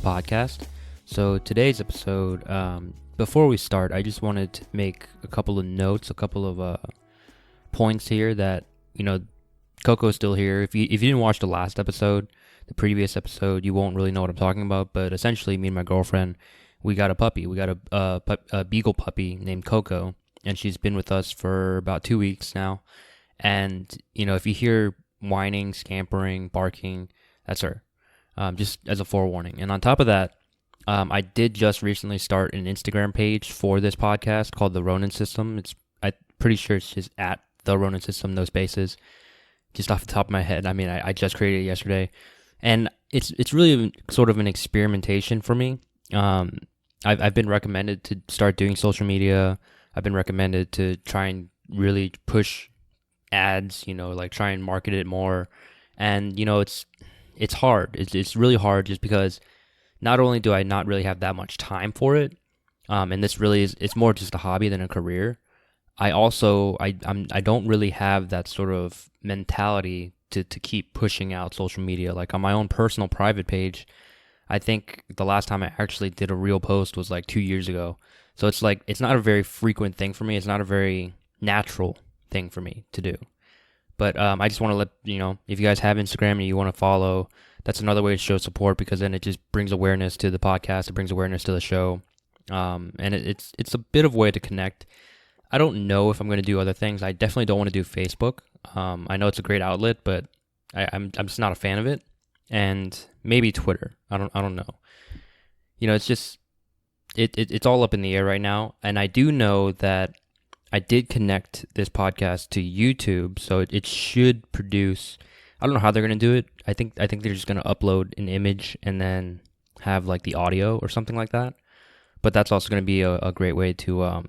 podcast. So today's episode, before we start, I just wanted to make a couple of notes, a couple of points here that, Coco's still here. If you didn't watch the last episode, the previous episode, you won't really know what I'm talking about. But essentially, me and my girlfriend, we got a puppy. We got a beagle puppy named Coco, and she's been with us for about 2 weeks now. And, if you hear whining, scampering, barking, that's her, just as a forewarning. And on top of that, I did just recently start an Instagram page for this podcast called The Ronin System. I'm pretty sure it's just at The Ronin System, no spaces, just off the top of my head. I mean, I just created it yesterday. And it's really sort of an experimentation for me. I've been recommended to start doing social media. I've been recommended to try and really push ads, try and market it more. And, it's hard. It's really hard just because not only do I not really have that much time for it, and this really it's more just a hobby than a career. I don't really have that sort of mentality to keep pushing out social media. Like on my own personal private page, I think the last time I actually did a real post was like 2 years ago. So it's not a very frequent thing for me. It's not a very natural thing for me to do. But I just want to let if you guys have Instagram and you want to follow, that's another way to show support, because then it just brings awareness to the podcast. It brings awareness to the show, and it's a bit of a way to connect. I don't know if I'm going to do other things. I definitely don't want to do Facebook. I know it's a great outlet, but I'm just not a fan of it. And maybe Twitter. I don't know. It's just it's all up in the air right now. And I do know that I did connect this podcast to YouTube, so it should produce. I don't know how they're going to do it. I think they're just going to upload an image and then have like the audio or something like that. But that's also going to be a great way to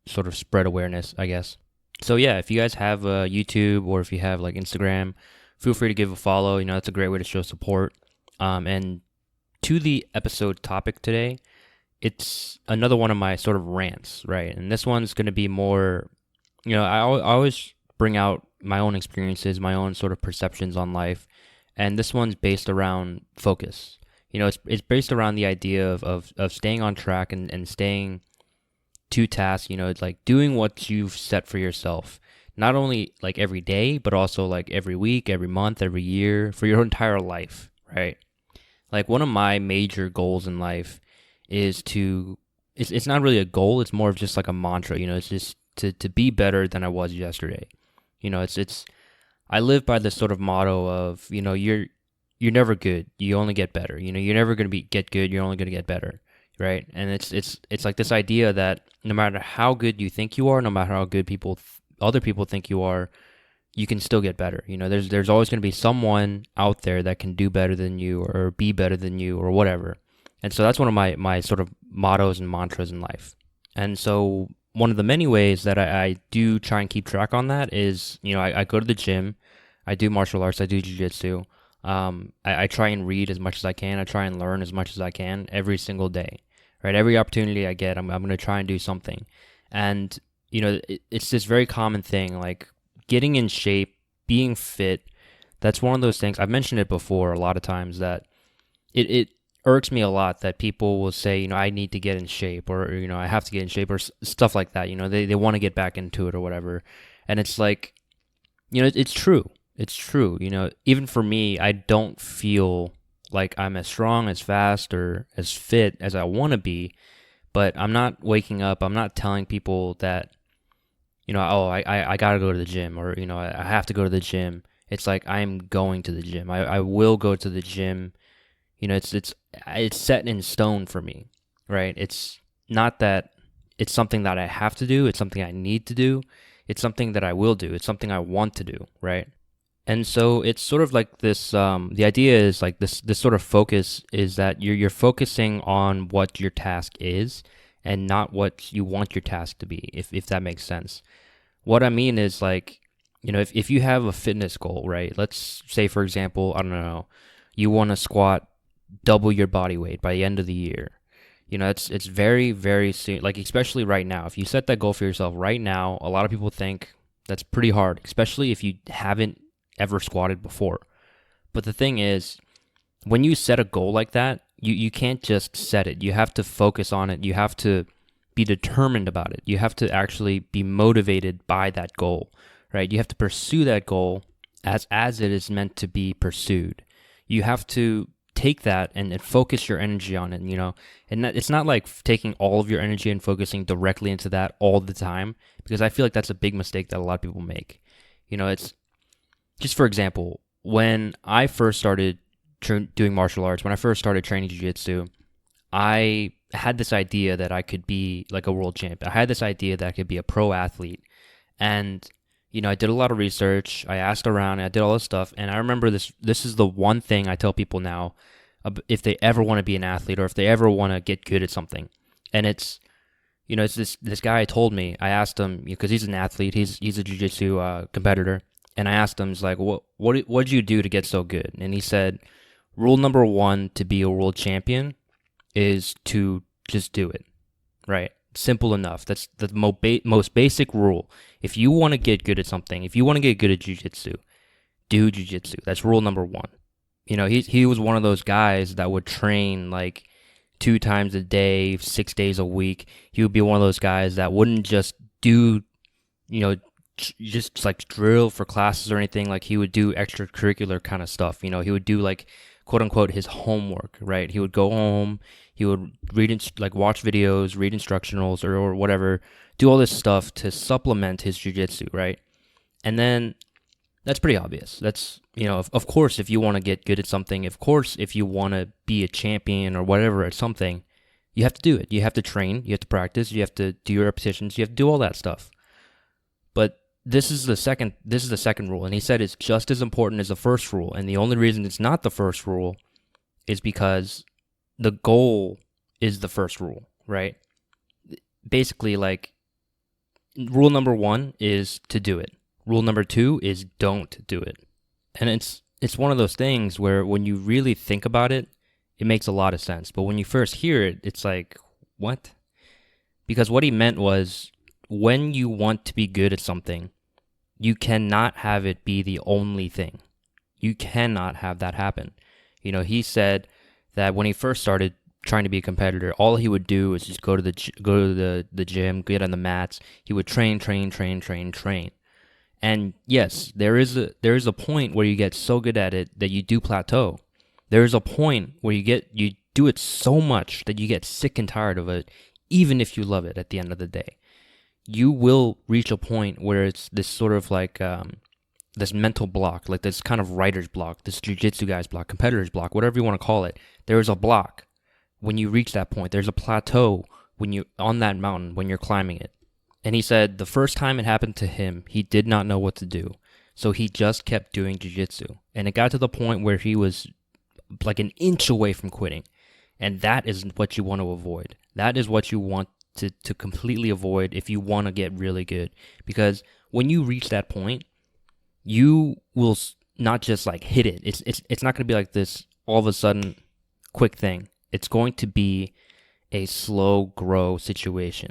sort of spread awareness, I guess. So yeah, if you guys have YouTube or if you have like Instagram, feel free to give a follow. That's a great way to show support. And to the episode topic today, it's another one of my sort of rants, right? And this one's going to be more, I always bring out my own experiences, my own sort of perceptions on life. And this one's based around focus. It's based around the idea of staying on track and staying to task. It's like doing what you've set for yourself, not only like every day, but also like every week, every month, every year, for your entire life, right? Like one of my major goals in life is it's not really a goal, it's more of just like a mantra. It's just to be better than I was yesterday. I live by this sort of motto of, you're never good, you only get better. You're never going to get good, you're only going to get better, right? And it's like this idea that no matter how good you think you are, no matter how good other people think you are, you can still get better. There's always going to be someone out there that can do better than you or be better than you or whatever. And so that's one of my sort of mottos and mantras in life. And so one of the many ways that I do try and keep track on that is, I go to the gym, I do martial arts, I do jiu-jitsu. I try and read as much as I can. I try and learn as much as I can every single day, right? Every opportunity I get, I'm going to try and do something. And, it's this very common thing, like getting in shape, being fit. That's one of those things. I've mentioned it before a lot of times that it irks me a lot that people will say, I need to get in shape, or, I have to get in shape, or stuff like that. They want to get back into it or whatever. And it's like, it's true. It's true. Even for me, I don't feel like I'm as strong, as fast, or as fit as I want to be, but I'm not waking up. I'm not telling people that, I got to go to the gym, or, I have to go to the gym. It's like, I'm going to the gym. I will go to the gym. It's set in stone for me, right? It's not that it's something that I have to do. It's something I need to do. It's something that I will do. It's something I want to do, right? And so it's sort of like this, the idea is like this sort of focus is that you're focusing on what your task is and not what you want your task to be, if that makes sense. What I mean is like, if you have a fitness goal, right? Let's say, for example, I don't know, you want to squat double your body weight by the end of the year. It's very, very soon, like especially right now. If you set that goal for yourself right now, a lot of people think that's pretty hard, especially if you haven't ever squatted before. But the thing is, when you set a goal like that, you can't just set it. You have to focus on it. You have to be determined about it. You have to actually be motivated by that goal, right? You have to pursue that goal as it is meant to be pursued. You have to take that and focus your energy on it, and it's not like taking all of your energy and focusing directly into that all the time, because I feel like that's a big mistake that a lot of people make. It's just, for example, when I first started doing martial arts, when I first started training jiu-jitsu, I had this idea that I could be like a world champ. I had this idea that I could be a pro athlete. And, I did a lot of research. I asked around. I did all this stuff. And I remember this is the one thing I tell people now if they ever want to be an athlete or if they ever want to get good at something. And it's this guy told me. I asked him, because he's an athlete. He's a jiu-jitsu competitor. And I asked him, he's like, what did you do to get so good? And he said, rule number 1 to be a world champion is to just do it, right? Simple enough. That's the most basic rule. If you want to get good at something, if you want to get good at jiu-jitsu, do jiu-jitsu. That's rule number 1. He was one of those guys that would train like 2 times a day, 6 days a week. He would be one of those guys that wouldn't just do, just like drill for classes or anything. Like, he would do extracurricular kind of stuff. He would do like, quote unquote, his homework, right? He would go home, he would watch videos, read instructionals or whatever, do all this stuff to supplement his jiu-jitsu, right? And then that's pretty obvious. That's, of course, if you want to get good at something, of course, if you want to be a champion or whatever at something, you have to do it. You have to train, you have to practice, you have to do your repetitions, you have to do all that stuff. But this is the second rule, and he said it's just as important as the first rule, and the only reason it's not the first rule is because the goal is the first rule, right? Basically, like, rule number 1 is to do it. Rule number 2 is don't do it. And it's one of those things where when you really think about it, it makes a lot of sense. But when you first hear it, it's like, what? Because what he meant was, when you want to be good at something, you cannot have it be the only thing. You cannot have that happen. He said that when he first started trying to be a competitor, all he would do is just go to the gym, get on the mats. He would train. And yes, there is a point where you get so good at it that you do plateau. There is a point where you do it so much that you get sick and tired of it, even if you love it at the end of the day. You will reach a point where it's this sort of like this mental block, like this kind of writer's block, this jiu-jitsu guy's block, competitor's block, whatever you want to call it. There is a block when you reach that point. There's a plateau when you're on that mountain, when you're climbing it. And he said the first time it happened to him, he did not know what to do. So he just kept doing jiu-jitsu. And it got to the point where he was like an inch away from quitting. And that is what you want to avoid. That is what you want to completely avoid if you want to get really good. Because when you reach that point, you will not just like hit it. It's not going to be like this all of a sudden quick thing. It's going to be a slow grow situation.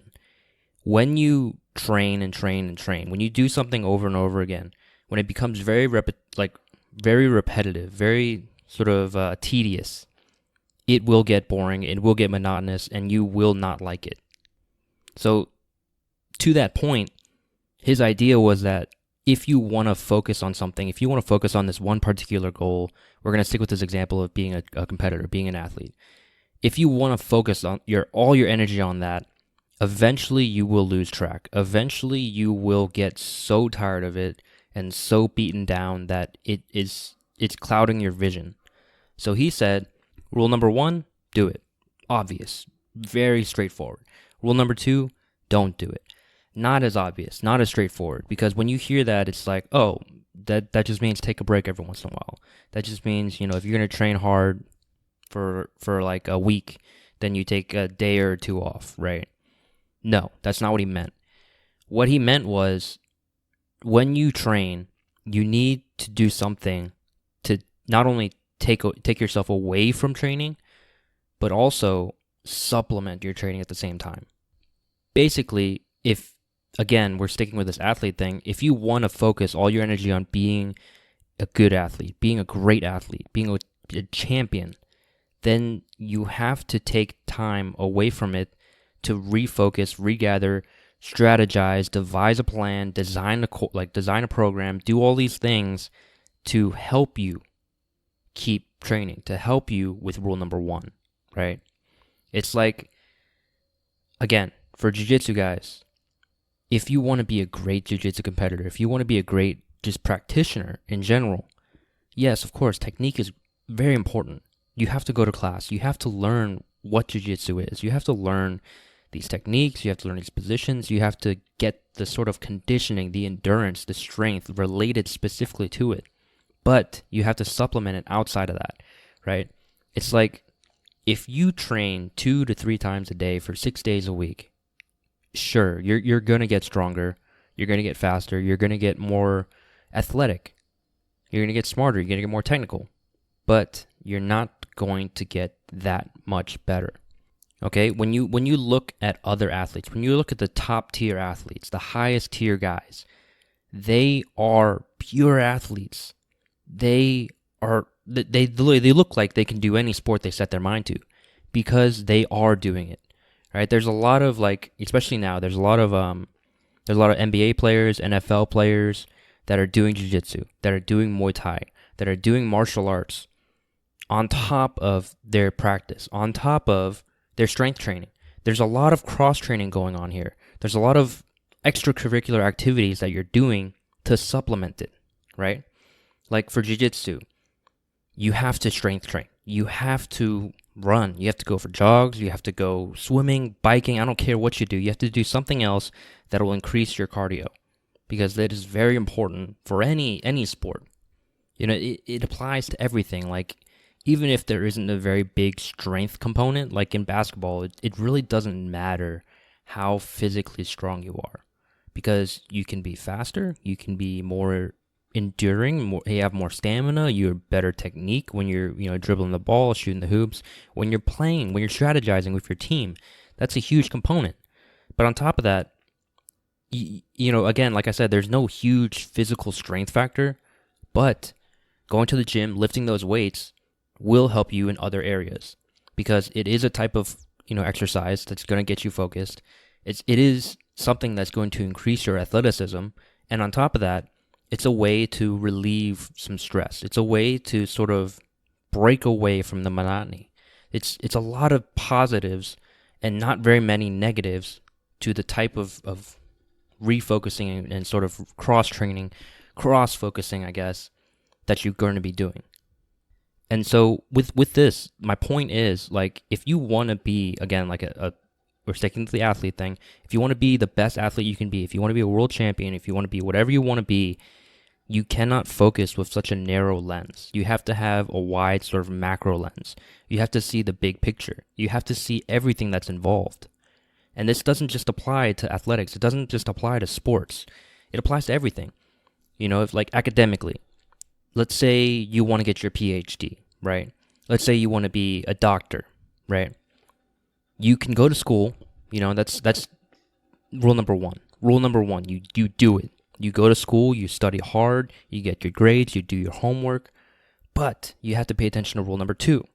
When you train, when you do something over and over again, when it becomes very repetitive, very sort of tedious, it will get boring, it will get monotonous, and you will not like it. So, to that point, his idea was that if you want to focus on something, if you want to focus on this one particular goal, we're going to stick with this example of being a competitor, being an athlete. If you want to focus on all your energy on that, eventually you will lose track. Eventually you will get so tired of it and so beaten down that it's clouding your vision. So he said, rule number 1, do it. Obvious. Very straightforward. Rule number 2, don't do it. Not as obvious, not as straightforward, because when you hear that, it's like, oh, that just means take a break every once in a while. That just means, if you're going to train hard for like a week, then you take a day or 2 off, right? No, that's not what he meant. What he meant was, when you train, you need to do something to not only take yourself away from training, but also supplement your training at the same time. Basically, if, again, we're sticking with this athlete thing, if you want to focus all your energy on being a good athlete, being a great athlete, being a champion, then you have to take time away from it to refocus, regather, strategize, devise a plan, design a program, do all these things to help you keep training, to help you with rule number 1, right? It's like, again, for jiu-jitsu guys, if you want to be a great jiu-jitsu competitor, if you want to be a great just practitioner in general, yes, of course, technique is very important. You have to go to class. You have to learn what jiu-jitsu is. You have to learn these techniques. You have to learn these positions. You have to get the sort of conditioning, the endurance, the strength related specifically to it. But you have to supplement it outside of that, right? It's like if you train 2 to 3 times a day for 6 days a week, sure, you're going to get stronger. You're going to get faster. You're going to get more athletic. You're going to get smarter. You're going to get more technical. But you're not going to get that much better. Okay? When you look at other athletes, when you look at the top tier athletes, the highest tier guys, they are pure athletes. They look like they can do any sport they set their mind to because they are doing it. Right? There's a lot of especially now, there's a lot of NBA players, NFL players that are doing jiu-jitsu, that are doing Muay Thai, that are doing martial arts on top of their practice, on top of their strength training. There's a lot of cross-training going on here. There's a lot of extracurricular activities that you're doing to supplement it, right? Like for jiu-jitsu, you have to strength train. You have to run. You have to go for jogs. You have to go swimming, biking. I don't care what you do. You have to do something else that will increase your cardio because that is very important for any sport. You know, it applies to everything. Like, even if there isn't a very big strength component, like in basketball, it really doesn't matter how physically strong you are because you can be faster, you can be more enduring, you have more stamina, you have better technique when you're, dribbling the ball, shooting the hoops, when you're playing, when you're strategizing with your team. That's a huge component. But on top of that, again, like I said, there's no huge physical strength factor, but going to the gym, lifting those weights will help you in other areas because it is a type of, exercise that's going to get you focused. It is something that's going to increase your athleticism. And on top of that, it's a way to relieve some stress. It's a way to sort of break away from the monotony. It's a lot of positives and not very many negatives to the type of refocusing and sort of cross-training, cross-focusing, I guess, that you're going to be doing. And so with this, my point is, if you want to be, again, we're sticking to the athlete thing, if you want to be the best athlete you can be, if you want to be a world champion, if you want to be whatever you want to be, you cannot focus with such a narrow lens. You have to have a wide sort of macro lens. You have to see the big picture. You have to see everything that's involved. And this doesn't just apply to athletics. It doesn't just apply to sports. It applies to everything. If academically, let's say you want to get your PhD, right? Let's say you want to be a doctor, right? You can go to school, that's rule number 1. Rule number 1, you do it. You go to school, you study hard, you get your grades, you do your homework, but you have to pay attention to rule number 2.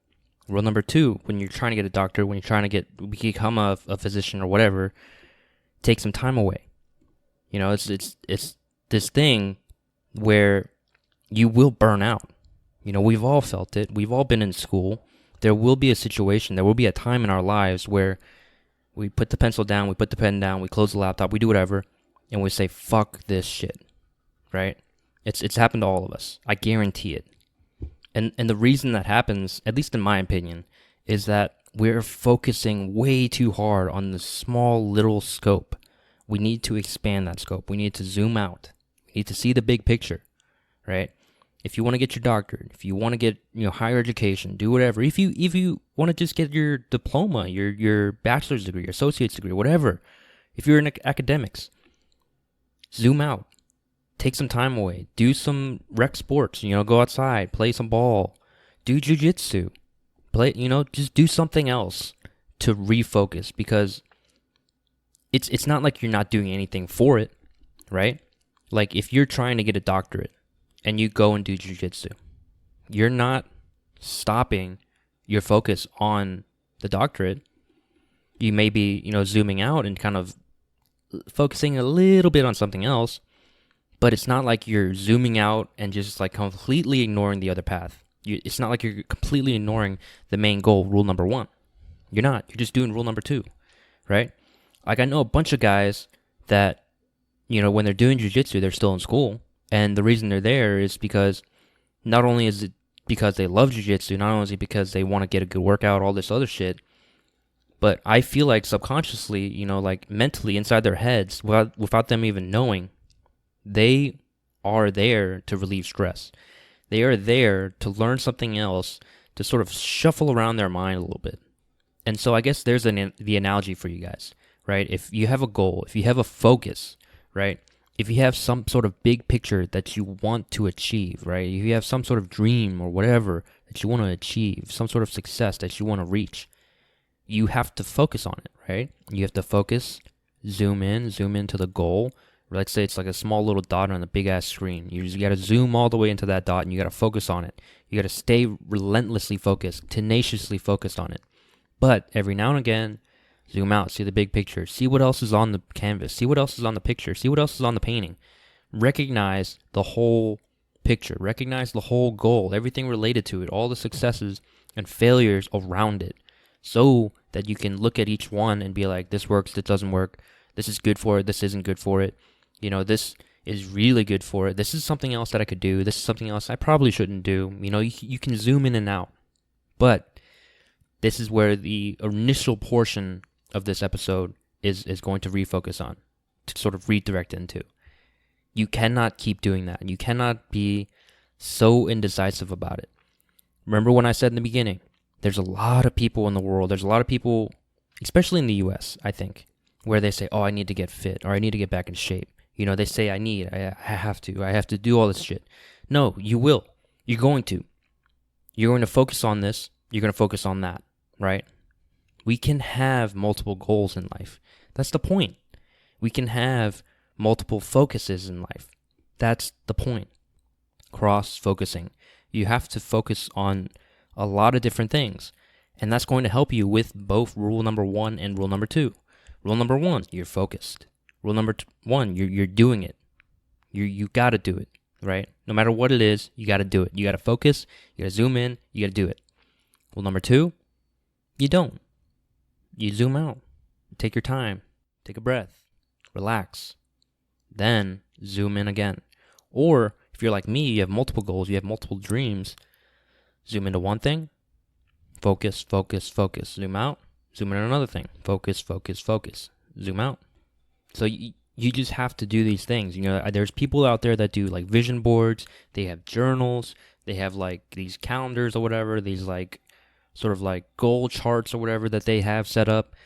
Rule number 2, when you're trying to get a doctor, when you're trying to become a physician or whatever, take some time away. It's this thing where you will burn out. We've all felt it. We've all been in school. There will be a situation, there will be a time in our lives where we put the pencil down, we put the pen down, we close the laptop, we do whatever, and we say, fuck this shit, right? It's happened to all of us. I guarantee it. And the reason that happens, at least in my opinion, is that we're focusing way too hard on the small little scope. We need to expand that scope. We need to zoom out. We need to see the big picture, right? If you want to get your doctorate, if you want to get higher education, do whatever. If you want to just get your diploma, your bachelor's degree, your associate's degree, whatever. If you're in academics, zoom out. Take some time away. Do some rec sports. Go outside, play some ball, do jiu-jitsu, just do something else to refocus because it's not like you're not doing anything for it, right? Like if you're trying to get a doctorate and you go and do jiu-jitsu, you're not stopping your focus on the doctorate, you may be, zooming out and kind of focusing a little bit on something else, but it's not like you're zooming out and just like completely ignoring the other path. It's not like you're completely ignoring the main goal, rule number 1. You're not. You're just doing rule number 2, right? Like I know a bunch of guys that, when they're doing jiu-jitsu, they're still in school. And the reason they're there is because not only is it because they love jiu-jitsu, not only is it because they want to get a good workout, all this other shit, but I feel like subconsciously, like mentally inside their heads, without them even knowing, they are there to relieve stress. They are there to learn something else, to sort of shuffle around their mind a little bit. And so I guess there's the analogy for you guys, right? If you have a goal, if you have a focus, right? If you have some sort of big picture that you want to achieve, right? If you have some sort of dream or whatever that you want to achieve, some sort of success that you want to reach, you have to focus on it, right? You have to focus, zoom into the goal. Let's say it's like a small little dot on a big ass screen. You got to zoom all the way into that dot and you got to focus on it. You got to stay relentlessly focused, tenaciously focused on it. But every now and again, zoom out, see the big picture, see what else is on the canvas, see what else is on the picture, see what else is on the painting. Recognize the whole picture, recognize the whole goal, everything related to it, all the successes and failures around it, so that you can look at each one and be like, this works, this doesn't work, this is good for it, this isn't good for it, this is really good for it, this is something else that I could do, this is something else I probably shouldn't do. You can zoom in and out. But this is where the initial portion of this episode is going to refocus on, to sort of redirect into. You cannot keep doing that. You cannot be so indecisive about it. Remember when I said in the beginning, there's a lot of people in the world, there's a lot of people, especially in the US, I think, where they say, oh, I need to get fit, or I need to get back in shape. They say I have to do all this shit. No, you will. You're going to. You're going to focus on this. You're going to focus on that, right? We can have multiple goals in life. That's the point. We can have multiple focuses in life. That's the point. Cross-focusing. You have to focus on a lot of different things. And that's going to help you with both rule number 1 and rule number 2. Rule number 1, you're focused. Rule number 1, you're doing it. You got to do it, right? No matter what it is, you got to do it. You got to focus. You got to zoom in. You got to do it. Rule number 2, you don't. You zoom out. Take your time. Take a breath. Relax. Then zoom in again. Or if you're like me, you have multiple goals, you have multiple dreams, zoom into one thing, focus, focus, focus. Zoom out. Zoom in on another thing. Focus, focus, focus. Zoom out. So you just have to do these things. There's people out there that do like vision boards. They have journals. They have like these calendars or whatever. These like sort of like goal charts or whatever that they have set up.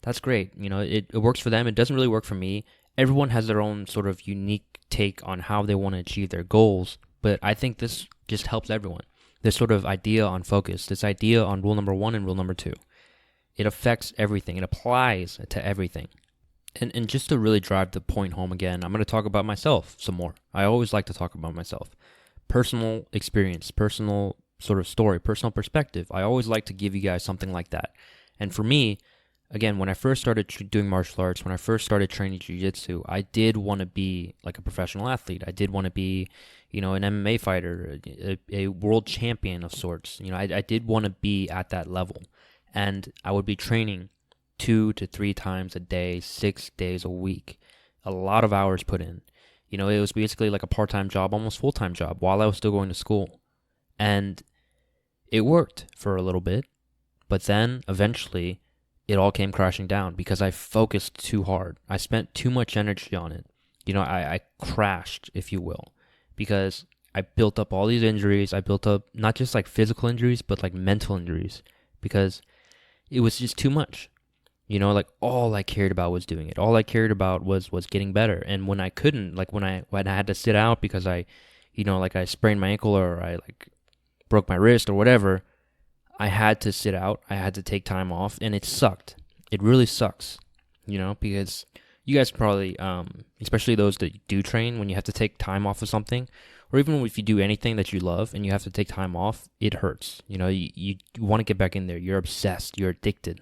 That's great. It works for them. It doesn't really work for me. Everyone has their own sort of unique take on how they want to achieve their goals. But I think this just helps everyone. This sort of idea on focus, this idea on rule number 1 and rule number 2. It affects everything. It applies to everything. And just to really drive the point home again, I'm going to talk about myself some more. I always like to talk about myself. Personal experience, personal sort of story, personal perspective. I always like to give you guys something like that. And for me, again, when I first started doing martial arts, when I first started training jiu-jitsu, I did want to be like a professional athlete. I did want to be, an MMA fighter, a world champion of sorts. I did want to be at that level. And I would be training 2 to 3 times a day, 6 days a week. A lot of hours put in. It was basically like a part-time job, almost full-time job, while I was still going to school. And it worked for a little bit, but then eventually it all came crashing down because I focused too hard. I spent too much energy on it. I crashed, if you will, because I built up all these injuries. I built up not just like physical injuries, but like mental injuries because it was just too much. Like all I cared about was doing it. All I cared about was getting better. And when I couldn't, like when I had to sit out because I sprained my ankle or I like broke my wrist or whatever, I had to sit out. I had to take time off, and it sucked. It really sucks, because you guys probably, especially those that do train, when you have to take time off of something, or even if you do anything that you love and you have to take time off, it hurts. You want to get back in there. You're obsessed. You're addicted.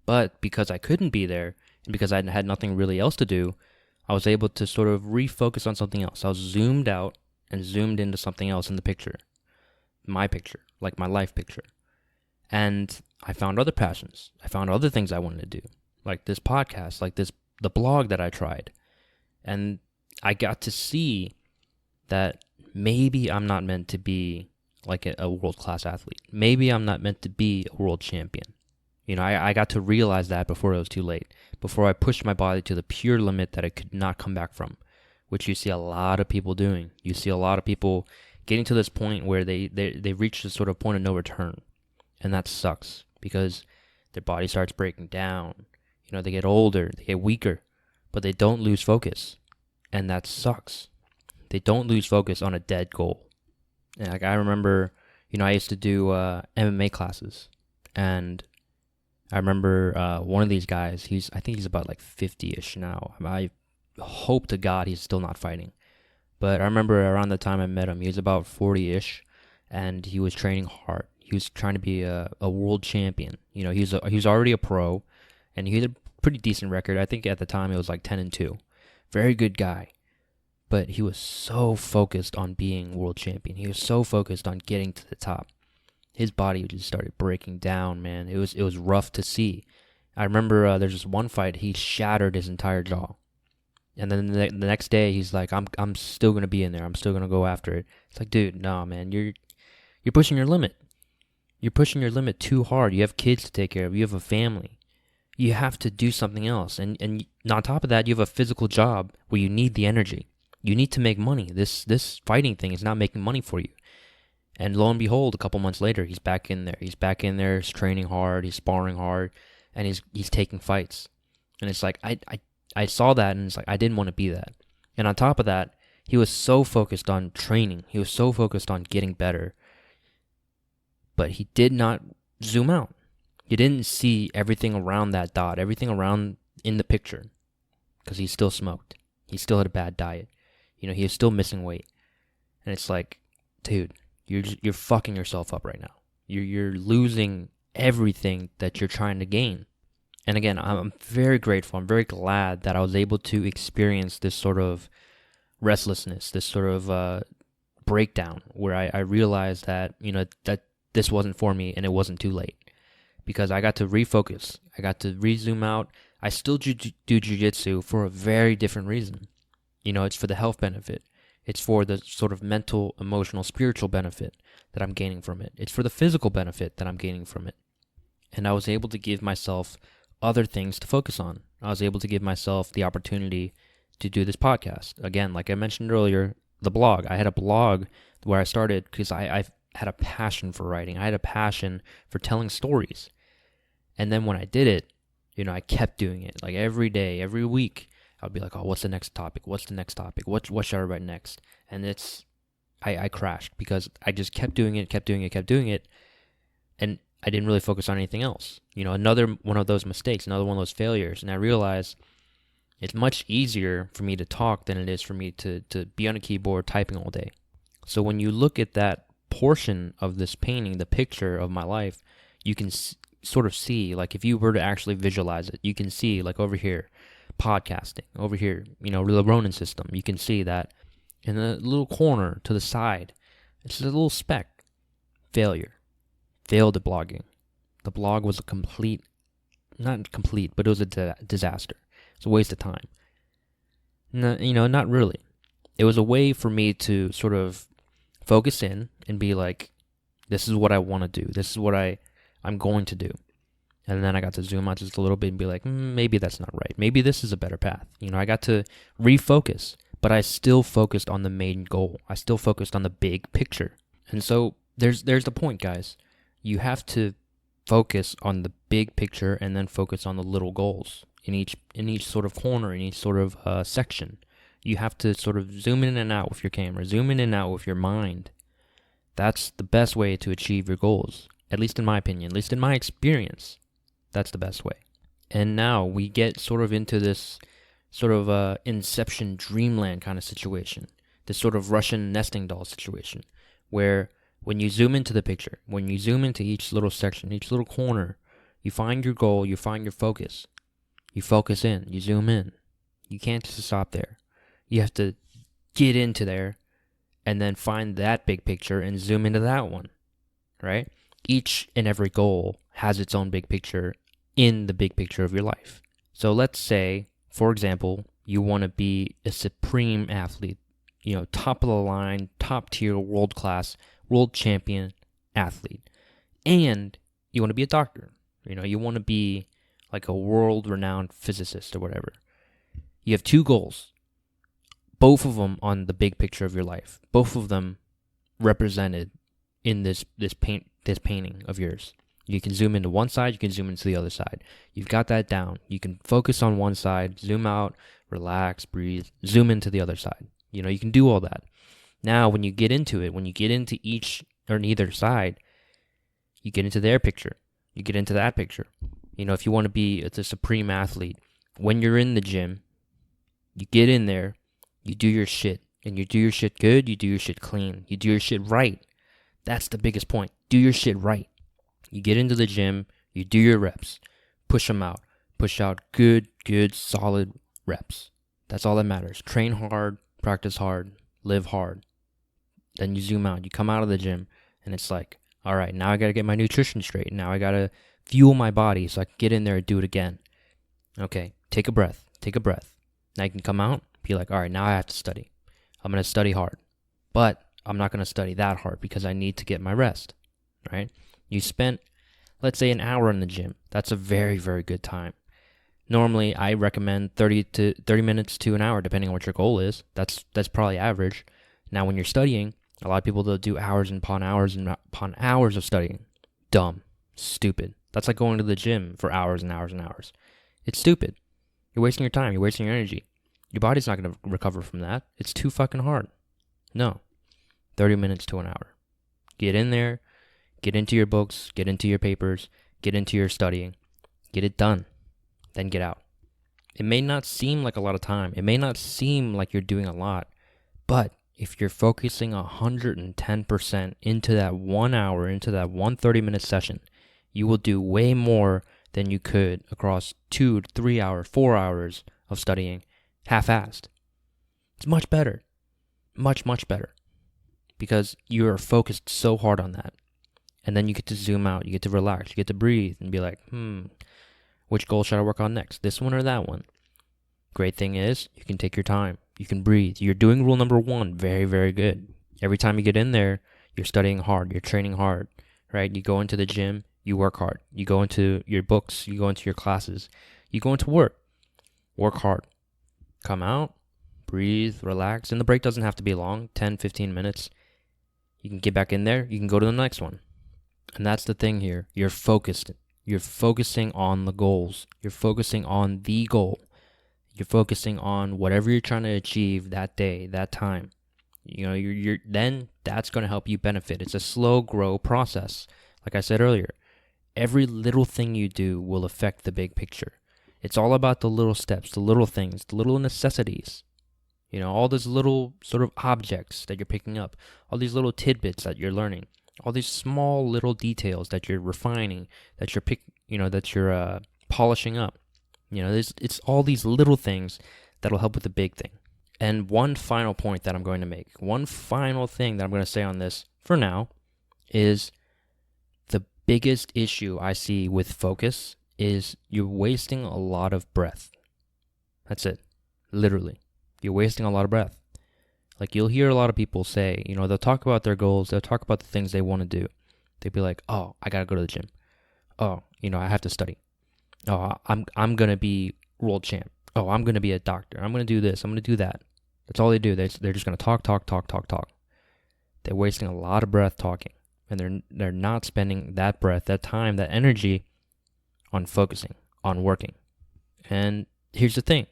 But because I couldn't be there and because I had nothing really else to do, I was able to sort of refocus on something else. I was zoomed out and zoomed into something else in the picture, my picture, like my life picture. And I found other passions. I found other things I wanted to do, like this podcast, like the blog that I tried. And I got to see that maybe I'm not meant to be like a world-class athlete. Maybe I'm not meant to be a world champion. I got to realize that before it was too late, before I pushed my body to the pure limit that I could not come back from, which you see a lot of people doing. You see a lot of people getting to this point where they reach this sort of point of no return. And that sucks because their body starts breaking down. They get older, they get weaker, but they don't lose focus. And that sucks. They don't lose focus on a dead goal. And like I remember, I used to do MMA classes, and I remember one of these guys. I think he's about like 50-ish now. I hope to God he's still not fighting. But I remember around the time I met him, he was about 40-ish, and he was training hard. He was trying to be a world champion. He was already a pro, and he had a pretty decent record. I think at the time it was like 10-2. Very good guy. But he was so focused on being world champion. He was so focused on getting to the top. His body just started breaking down, man. It was rough to see. I remember there's this one fight, he shattered his entire jaw. And then the next day, he's like, I'm still going to be in there. I'm still going to go after it. It's like, dude, no, man. You're pushing your limit. You're pushing your limit too hard. You have kids to take care of. You have a family. You have to do something else. And on top of that, you have a physical job where you need the energy. You need to make money. This fighting thing is not making money for you. And lo and behold, a couple months later, he's back in there. He's back in there. He's training hard. He's sparring hard, and he's taking fights. And it's like I saw that, and it's like I didn't want to be that. And on top of that, he was so focused on training. He was so focused on getting better. But he did not zoom out. He didn't see everything around that dot, everything around in the picture, because he still smoked. He still had a bad diet. He was still missing weight. And it's like, dude, you're fucking yourself up right now. You're losing everything that you're trying to gain. And again, I'm very grateful. I'm very glad that I was able to experience this sort of restlessness, this sort of breakdown where I realized that, that this wasn't for me and it wasn't too late. Because I got to refocus. I got to re-zoom out. I still do jiu-jitsu for a very different reason. It's for the health benefit. It's for the sort of mental, emotional, spiritual benefit that I'm gaining from it. It's for the physical benefit that I'm gaining from it. And I was able to give myself other things to focus on. I was able to give myself the opportunity to do this podcast. Again, like I mentioned earlier, the blog. I had a blog where I started because I had a passion for writing. I had a passion for telling stories. And then when I did it, I kept doing it. Like every day, every week, I'd be like, oh, what's the next topic? What's the next topic? What should I write next? And I crashed because I just kept doing it. And I didn't really focus on anything else. Another one of those mistakes, another one of those failures. And I realized it's much easier for me to talk than it is for me to be on a keyboard typing all day. So when you look at that portion of this painting, the picture of my life, you can sort of see, like if you were to actually visualize it, you can see like over here, podcasting, over here, the Ronin system, you can see that in the little corner to the side, it's a little speck, failure. Failed at blogging. The blog was not complete, but it was a disaster. It's a waste of time. No, not really. It was a way for me to sort of focus in and be like, this is what I want to do. This is what I'm going to do. And then I got to zoom out just a little bit and be like, maybe that's not right. Maybe this is a better path. I got to refocus, but I still focused on the main goal. I still focused on the big picture. And so there's the point, guys. You have to focus on the big picture and then focus on the little goals in each sort of corner, in each sort of section. You have to sort of zoom in and out with your camera, zoom in and out with your mind. That's the best way to achieve your goals, at least in my opinion, at least in my experience. That's the best way. And now we get sort of into this sort of inception dreamland kind of situation. this sort of Russian nesting doll situation where when you zoom into the picture, when you zoom into each little section, each little corner, you find your goal, you find your focus. You focus in, you zoom in. You can't just stop there. You have to get into there and then find that big picture and zoom into that one, right? Each and every goal has its own big picture in the big picture of your life. So let's say, for example, you want to be a supreme athlete, top of the line, top tier, world class, world champion athlete. And you want to be a doctor. You want to be like a world-renowned physicist or whatever. You have two goals, both of them on the big picture of your life, both of them represented in this painting of yours. You can zoom into one side, you can zoom into the other side. You've got that down. You can focus on one side, zoom out, relax, breathe, zoom into the other side. You can do all that. Now, when you get into it, when you get into each or neither side, you get into their picture. You get into that picture. If you want to be the supreme athlete, when you're in the gym, you get in there, you do your shit, and you do your shit good, you do your shit clean, you do your shit right. That's the biggest point. Do your shit right. You get into the gym, you do your reps, push them out. Push out good, solid reps. That's all that matters. Train hard, practice hard, live hard. Then you zoom out, you come out of the gym, and it's like, all right, now I got to get my nutrition straight. Now I got to fuel my body so I can get in there and do it again. Okay, take a breath. Now you can come out, be like, all right, now I have to study. I'm going to study hard. But I'm not going to study that hard because I need to get my rest, right? You spent, let's say, an hour in the gym. That's a very, very good time. Normally, I recommend 30 minutes to an hour, depending on what your goal is. That's probably average. Now, when you're studying, a lot of people, they'll do hours upon hours and upon hours of studying. Dumb. Stupid. That's like going to the gym for hours and hours and hours. It's stupid. You're wasting your time. You're wasting your energy. Your body's not going to recover from that. It's too fucking hard. No. 30 minutes to an hour. Get in there. Get into your books. Get into your papers. Get into your studying. Get it done. Then get out. It may not seem like a lot of time. It may not seem like you're doing a lot. But if you're focusing 110% into that 1 hour, into that 130-minute session, you will do way more than you could across 2 to 3 hours, 4 hours of studying half-assed. It's much better. Much, much better. Because you are focused so hard on that. And then you get to zoom out, you get to relax, you get to breathe and be like, which goal should I work on next? This one or that one? Great thing is, you can take your time. You can breathe. You're doing rule number 1 very, very good. Every time you get in there, you're studying hard, you're training hard, right? You go into the gym, you work hard. You go into your books, you go into your classes, you go into work hard. Come out, breathe, relax, and the break doesn't have to be long, 10, 15 minutes. You can get back in there, you can go to the next one. And that's the thing here. You're focused. You're focusing on the goals. You're focusing on the goal. You're focusing on whatever you're trying to achieve that day, that time. You're then that's going to help you benefit. It's a slow grow process. Like I said earlier, every little thing you do will affect the big picture. It's all about the little steps, the little things, the little necessities. All those little sort of objects that you're picking up, all these little tidbits that you're learning, all these small little details that you're refining, that you're polishing up. It's all these little things that'll help with the big thing. And one final point that I'm going to make, one final thing that I'm going to say on this for now is the biggest issue I see with focus is you're wasting a lot of breath. That's it. Literally. You're wasting a lot of breath. Like you'll hear a lot of people say, they'll talk about their goals, they'll talk about the things they want to do. They'll be like, oh, I got to go to the gym. Oh, I have to study. Oh, I'm going to be world champ. Oh, I'm going to be a doctor. I'm going to do this. I'm going to do that. That's all they do. They're just going to talk. They're wasting a lot of breath talking. And they're not spending that breath, that time, that energy on focusing, on working. And here's the thing.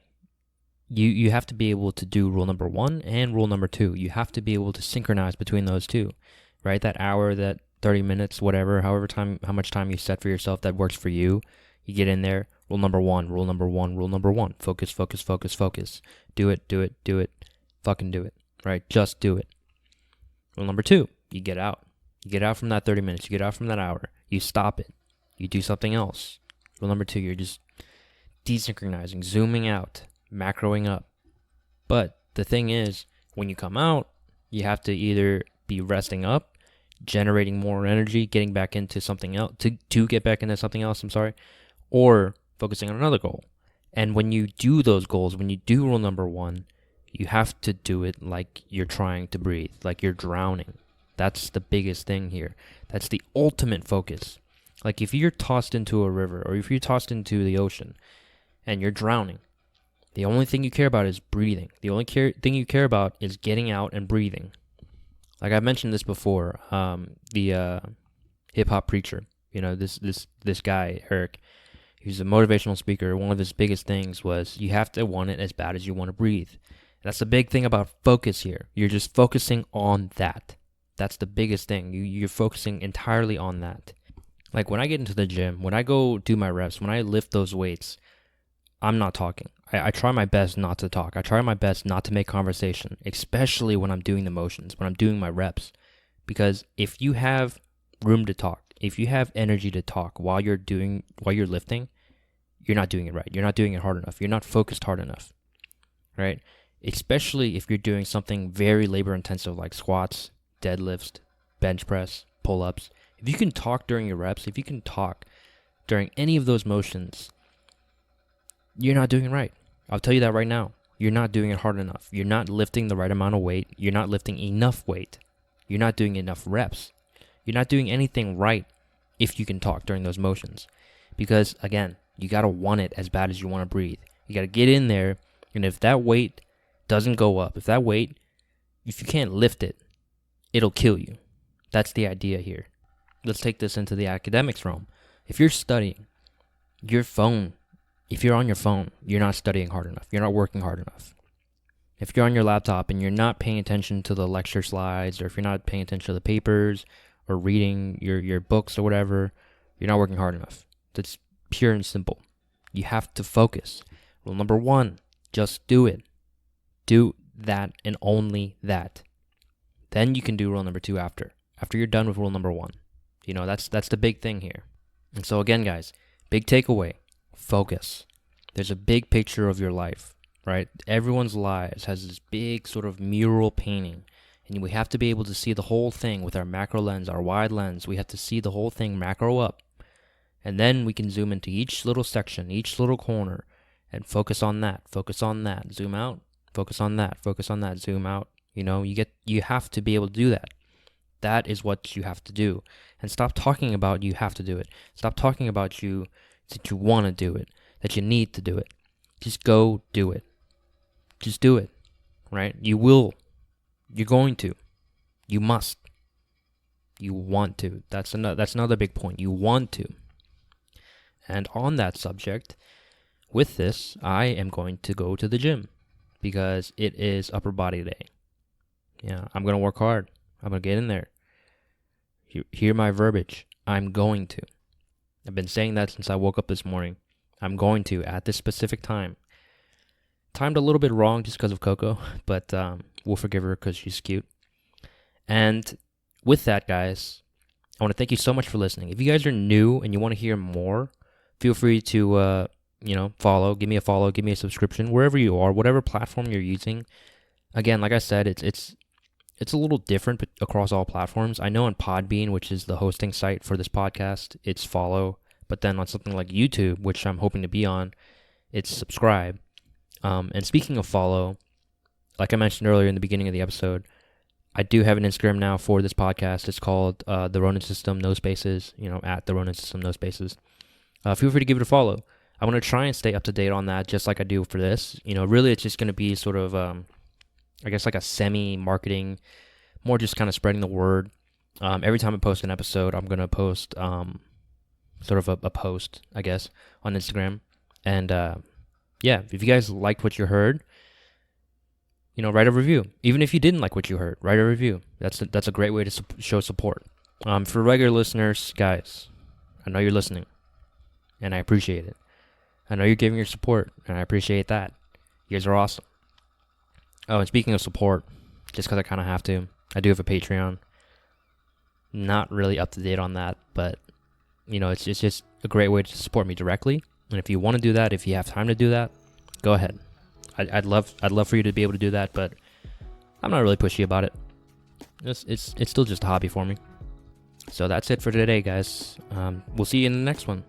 You have to be able to do rule number 1 and rule number 2. You have to be able to synchronize between those two, right? That hour, that 30 minutes, whatever, how much time you set for yourself that works for you. You get in there, rule number 1. Focus. Do it. Fucking do it. right? Just do it. Rule number 2, you get out. You get out from that 30 minutes. You get out from that hour. You stop it. You do something else. Rule number 2, you're just desynchronizing, zooming out, macroing up. But the thing is, when you come out, you have to either be resting up, generating more energy, getting back into something else, to get back into something else, or focusing on another goal. And when you do those goals, when you do rule number 1, you have to do it like you're trying to breathe, like you're drowning. That's the biggest thing here. That's the ultimate focus. Like if you're tossed into a river or if you're tossed into the ocean and you're drowning, the only thing you care about is breathing. The only thing you care about is getting out and breathing. Like I mentioned this before, the hip-hop preacher, this guy, Eric, he's a motivational speaker. One of his biggest things was you have to want it as bad as you want to breathe. That's the big thing about focus here. You're just focusing on that. That's the biggest thing. You're focusing entirely on that. Like when I get into the gym, when I go do my reps, when I lift those weights, I'm not talking. I try my best not to talk. I try my best not to make conversation, especially when I'm doing the motions, when I'm doing my reps. Because if you have room to talk, if you have energy to talk while you're lifting, you're not doing it right. You're not doing it hard enough. You're not focused hard enough, right? Especially if you're doing something very labor intensive like squats, deadlifts, bench press, pull-ups. If you can talk during your reps, if you can talk during any of those motions, you're not doing it right. I'll tell you that right now. You're not doing it hard enough. You're not lifting the right amount of weight. You're not lifting enough weight. You're not doing enough reps. You're not doing anything right if you can talk during those motions. Because, again, you got to want it as bad as you want to breathe. You got to get in there, and if that weight doesn't go up, if you can't lift it, it'll kill you. That's the idea here. Let's take this into the academics realm. If you're studying, if you're on your phone, you're not studying hard enough. You're not working hard enough. If you're on your laptop and you're not paying attention to the lecture slides, or if you're not paying attention to the papers or reading your books or whatever, you're not working hard enough. That's pure and simple. You have to focus. Rule number 1, just do it. Do that and only that. Then you can do rule number 2 after you're done with rule number 1. That's the big thing here. And so again, guys, big takeaway, focus. There's a big picture of your life, right? Everyone's lives has this big sort of mural painting, and we have to be able to see the whole thing with our macro lens, our wide lens. We have to see the whole thing macro up, and then we can zoom into each little section, each little corner, and focus on that, zoom out, focus on that, zoom out. You have to be able to do that. That is what you have to do. And stop talking about you have to do it. Stop talking about that you want to do it, that you need to do it. Just go do it. Just do it, right? You will. You're going to. You must. You want to. That's another big point. You want to. And on that subject, with this, I am going to go to the gym because it is upper body day. Yeah, I'm going to work hard. I'm going to get in there. Hear my verbiage. I'm going to. I've been saying that since I woke up this morning. I'm going to at this specific time. Timed a little bit wrong just because of Coco, but we'll forgive her because she's cute. And with that, guys, I want to thank you so much for listening. If you guys are new and you want to hear more, feel free to follow. Give me a follow. Give me a subscription wherever you are, whatever platform you're using. Again, like I said, it's a little different across all platforms. I know on Podbean, which is the hosting site for this podcast, it's follow. But then on something like YouTube, which I'm hoping to be on, it's subscribe. And speaking of follow, like I mentioned earlier in the beginning of the episode, I do have an Instagram now for this podcast. It's called The Ronin System, no spaces, at The Ronin System, no spaces. Feel free to give it a follow. I'm going to try and stay up to date on that just like I do for this. Really it's just going to be sort of, I guess like a semi-marketing, more just kind of spreading the word. Every time I post an episode, I'm going to post sort of a post, I guess, on Instagram. And if you guys liked what you heard, write a review. Even if you didn't like what you heard, write a review. That's a great way to show support. For regular listeners, guys, I know you're listening, and I appreciate it. I know you're giving your support, and I appreciate that. You guys are awesome. Oh, and speaking of support, just because I kind of have to. I do have a Patreon. Not really up to date on that, but it's just a great way to support me directly. And if you want to do that, if you have time to do that, go ahead. I'd love for you to be able to do that, but I'm not really pushy about it. It's still just a hobby for me. So that's it for today, guys. We'll see you in the next one,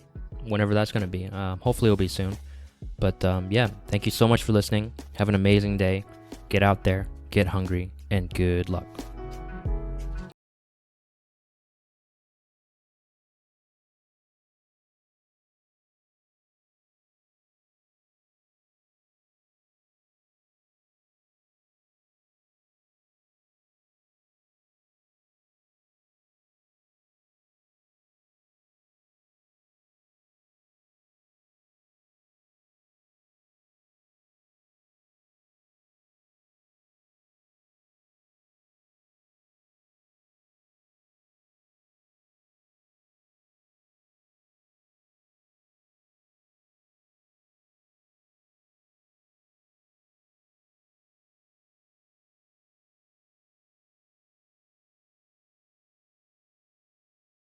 whenever that's going to be. Hopefully it'll be soon. But yeah, thank you so much for listening. Have an amazing day. Get out there, get hungry, and good luck.